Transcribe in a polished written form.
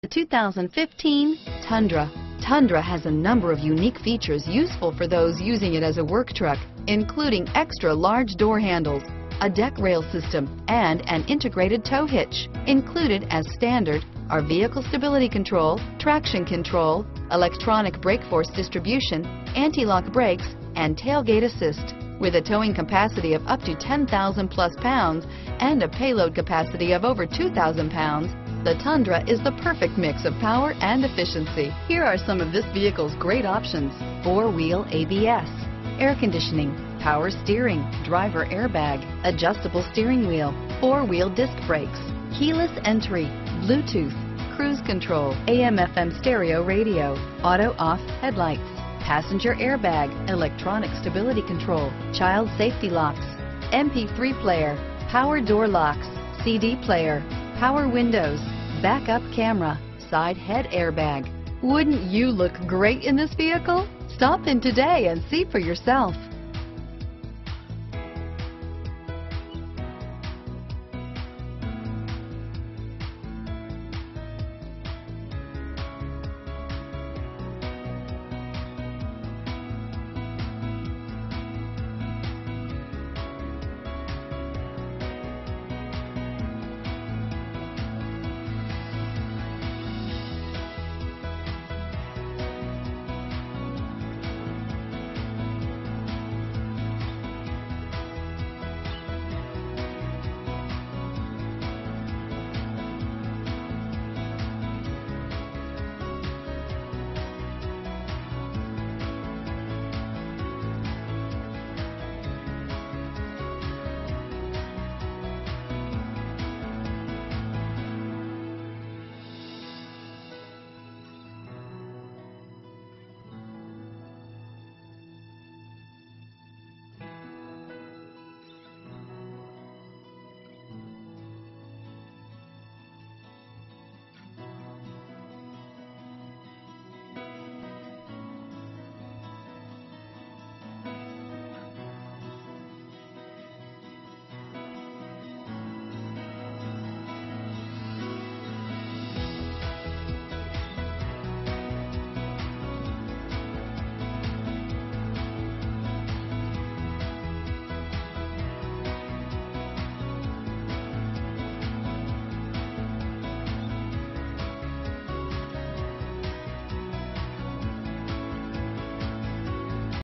The 2015 Tundra. Tundra has a number of unique features useful for those using it as a work truck, including extra large door handles, a deck rail system, and an integrated tow hitch. Included as standard are vehicle stability control, traction control, electronic brake force distribution, anti-lock brakes, and tailgate assist. With a towing capacity of up to 10,000 plus pounds and a payload capacity of over 2,000 pounds, the Tundra is the perfect mix of power and efficiency. Here are some of this vehicle's great options: four-wheel ABS, air conditioning, power steering, driver airbag, adjustable steering wheel, four-wheel disc brakes, keyless entry, Bluetooth, cruise control, AM/FM stereo radio, auto-off headlights, passenger airbag, electronic stability control, child safety locks, MP3 player, power door locks, CD player, power windows, backup camera, side head airbag. Wouldn't you look great in this vehicle? Stop in today and see for yourself.